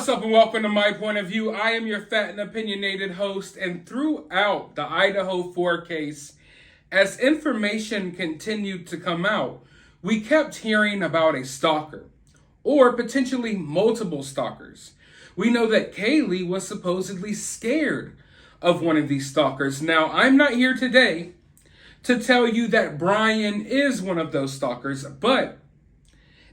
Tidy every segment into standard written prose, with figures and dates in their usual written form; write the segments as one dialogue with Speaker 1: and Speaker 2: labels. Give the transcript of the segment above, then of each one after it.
Speaker 1: What's up and welcome to My Point of View. I am your fat and opinionated host, and throughout the Idaho 4 case, as information continued to come out, we kept hearing about a stalker, or potentially multiple stalkers. We know that Kaylee was supposedly scared of one of these stalkers. Now, I'm not here today to tell you that Bryan is one of those stalkers, but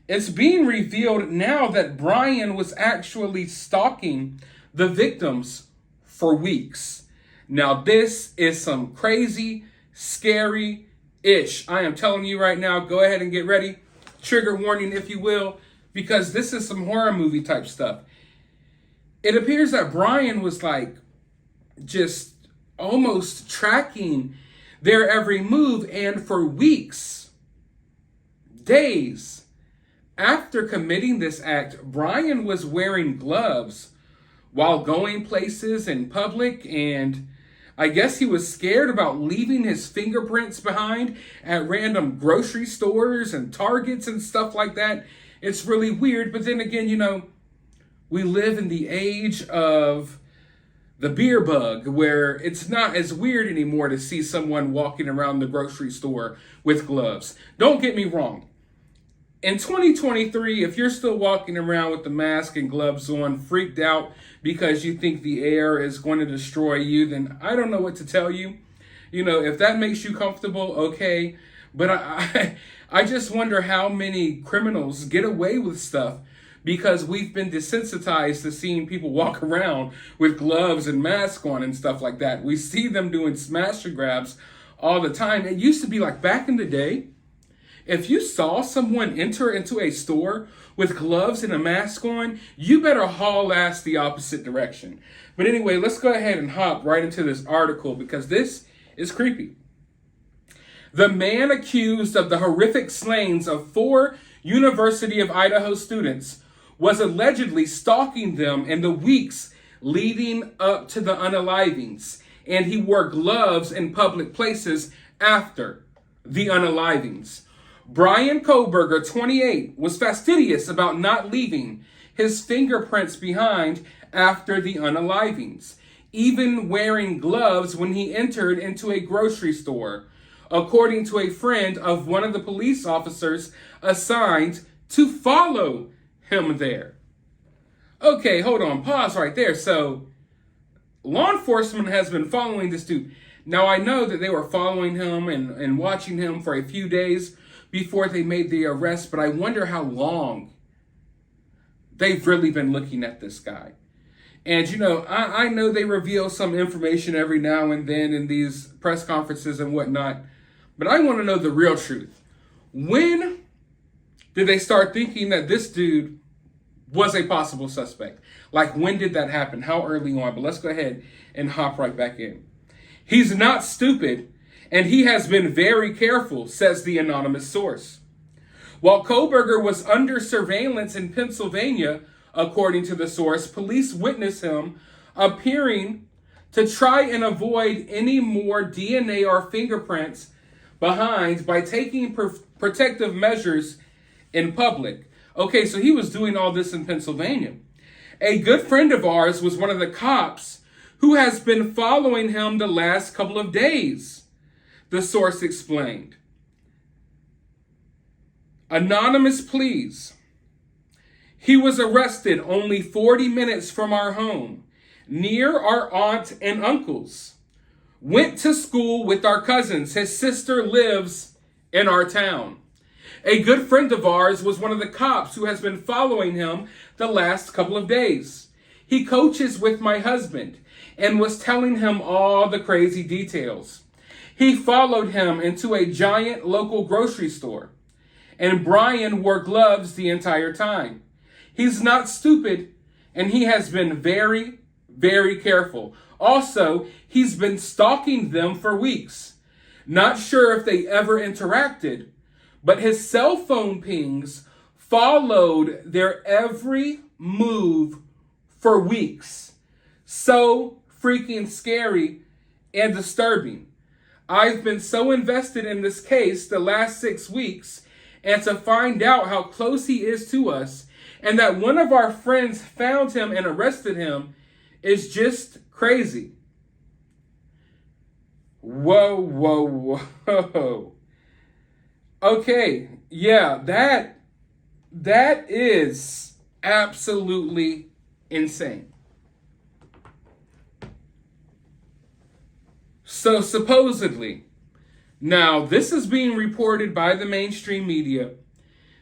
Speaker 1: it's being revealed now that Bryan was actually stalking the victims for weeks. Now, this is some crazy, scary-ish. I am telling you right now, go ahead and get ready. Trigger warning, if you will, because this is some horror movie type stuff. It appears that Bryan was just almost tracking their every move, and for weeks, days, after committing this act, Bryan was wearing gloves while going places in public, and I guess he was scared about leaving his fingerprints behind at random grocery stores and Targets and stuff like that. It's really weird, but then again, we live in the age of the beer bug, where it's not as weird anymore to see someone walking around the grocery store with gloves. Don't get me wrong. In 2023, if you're still walking around with the mask and gloves on, freaked out because you think the air is going to destroy you, then I don't know what to tell you. If that makes you comfortable, okay. But I just wonder how many criminals get away with stuff because we've been desensitized to seeing people walk around with gloves and masks on and stuff like that. We see them doing smash and grabs all the time. It used to be like back in the day, if you saw someone enter into a store with gloves and a mask on, you better haul ass the opposite direction. But anyway, let's go ahead and hop right into this article because this is creepy. The man accused of the horrific slayings of 4 University of Idaho students was allegedly stalking them in the weeks leading up to the unalivings, and he wore gloves in public places after the unalivings. Bryan Kohberger, 28, was fastidious about not leaving his fingerprints behind after the unalivings, even wearing gloves when he entered into a grocery store, according to a friend of one of the police officers assigned to follow him there. Okay, hold on, pause right there. So, law enforcement has been following this dude. Now, I know that they were following him and watching him for a few days before they made the arrest, but I wonder how long they've really been looking at this guy. And, I know they reveal some information every now and then in these press conferences and whatnot, but I want to know the real truth. When did they start thinking that this dude was a possible suspect? When did that happen? How early on? But let's go ahead and hop right back in. He's not stupid, and he has been very careful, says the anonymous source. While Kohberger was under surveillance in Pennsylvania, according to the source, police witnessed him appearing to try and avoid any more DNA or fingerprints behind by taking protective measures in public. Okay, so he was doing all this in Pennsylvania. A good friend of ours was one of the cops who has been following him the last couple of days, the source explained. Anonymous, please. He was arrested only 40 minutes from our home, near our aunt and uncle's. Went to school with our cousins. His sister lives in our town. A good friend of ours was one of the cops who has been following him the last couple of days. He coaches with my husband and was telling him all the crazy details. He followed him into a giant local grocery store, and Bryan wore gloves the entire time. He's not stupid, and he has been very, very careful. Also, he's been stalking them for weeks. Not sure if they ever interacted, but his cell phone pings followed their every move for weeks. So freaking scary and disturbing. I've been so invested in this case the last 6 weeks, and to find out how close he is to us And that one of our friends found him and arrested him is just crazy. Whoa, whoa, whoa. Okay, yeah, that is absolutely insane. So supposedly, now this is being reported by the mainstream media.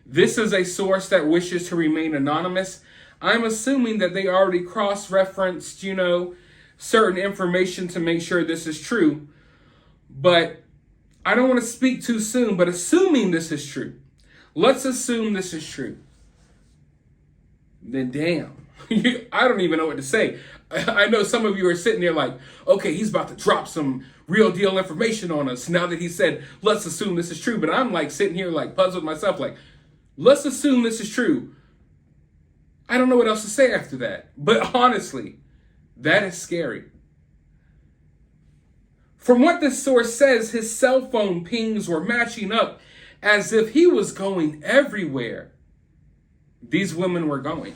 Speaker 1: This is a source that wishes to remain anonymous. I'm assuming that they already cross-referenced, certain information to make sure this is true. But I don't want to speak too soon, but assuming this is true, let's assume this is true. Then damn, I don't even know what to say. I know some of you are sitting there like, okay, he's about to drop some real deal information on us now that he said, let's assume this is true. But I'm like sitting here like puzzled myself, like, let's assume this is true. I don't know what else to say after that. But honestly, that is scary. From what this source says, his cell phone pings were matching up as if he was going everywhere these women were going.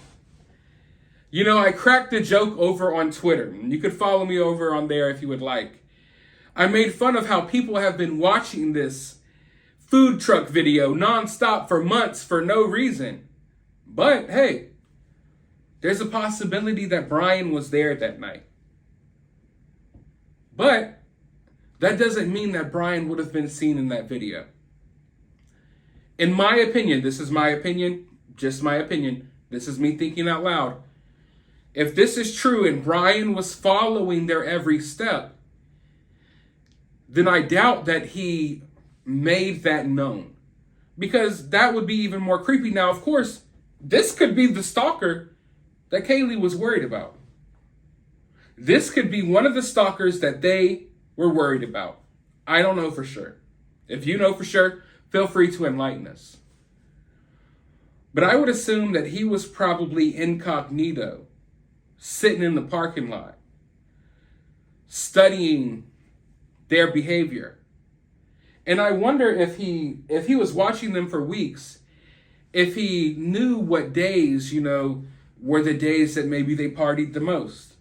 Speaker 1: I cracked a joke over on Twitter. You could follow me over on there if you would like. I made fun of how people have been watching this food truck video nonstop for months for no reason. But hey, there's a possibility that Bryan was there that night. But that doesn't mean that Bryan would have been seen in that video. In my opinion, this is my opinion, just my opinion. This is me thinking out loud. If this is true and Bryan was following their every step, then I doubt that he made that known. Because that would be even more creepy. Now, of course, this could be the stalker that Kaylee was worried about. This could be one of the stalkers that they were worried about. I don't know for sure. If you know for sure, feel free to enlighten us. But I would assume that he was probably incognito, sitting in the parking lot, studying their behavior. And I wonder if he was watching them for weeks, if he knew what days, were the days that maybe they partied the most.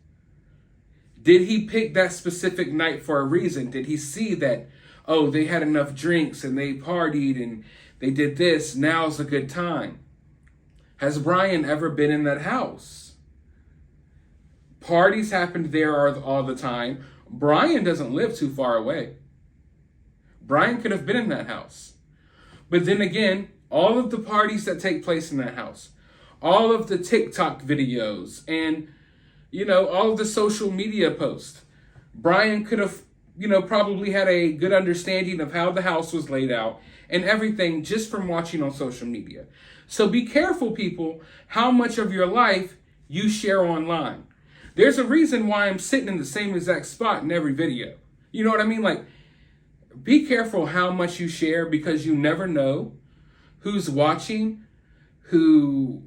Speaker 1: Did he pick that specific night for a reason? Did he see that, oh, they had enough drinks and they partied and they did this, now's a good time? Has Bryan ever been in that house? Parties happened there all the time. Bryan doesn't live too far away. Bryan could have been in that house. But then again, all of the parties that take place in that house, all of the TikTok videos and, all of the social media posts, Bryan could have, probably had a good understanding of how the house was laid out and everything just from watching on social media. So be careful, people, how much of your life you share online. There's a reason why I'm sitting in the same exact spot in every video. You know what I mean? Like, be careful how much you share because you never know who's watching, who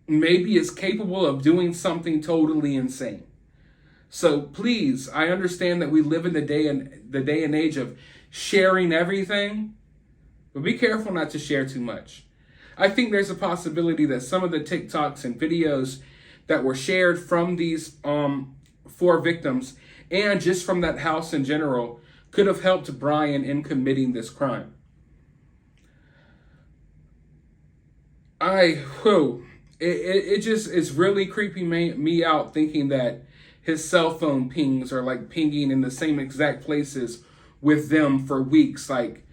Speaker 1: maybe is capable of doing something totally insane. So please, I understand that we live in the day and age of sharing everything, but be careful not to share too much. I think there's a possibility that some of the TikToks and videos that were shared from these 4 victims and just from that house in general could have helped Bryan in committing this crime. It just is really creeping me out thinking that his cell phone pings are like pinging in the same exact places with them for weeks. Like,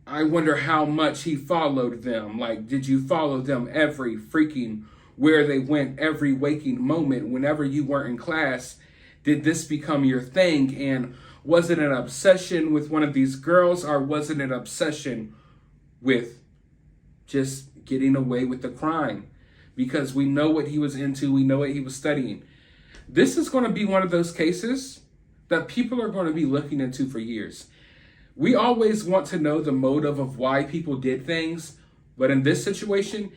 Speaker 1: I wonder how much he followed them. Like, did you follow them every freaking where they went, every waking moment? Whenever you weren't in class, did this become your thing? And was it an obsession with one of these girls, or was it an obsession with just getting away with the crime? Because we know what he was into, we know what he was studying. This is going to be one of those cases that people are going to be looking into for years. We always want to know the motive of why people did things, but in this situation,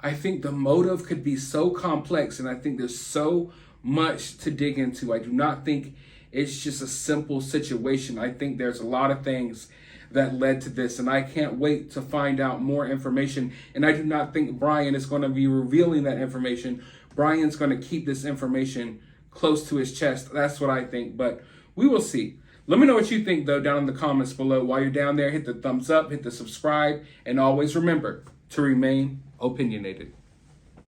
Speaker 1: I think the motive could be so complex, and I think there's so much to dig into. I do not think it's just a simple situation. I think there's a lot of things that led to this. And I can't wait to find out more information. And I do not think Bryan is going to be revealing that information. Bryan's going to keep this information close to his chest. That's what I think, but we will see. Let me know what you think, though, down in the comments below. While you're down there, hit the thumbs up, hit the subscribe, and always remember to remain opinionated.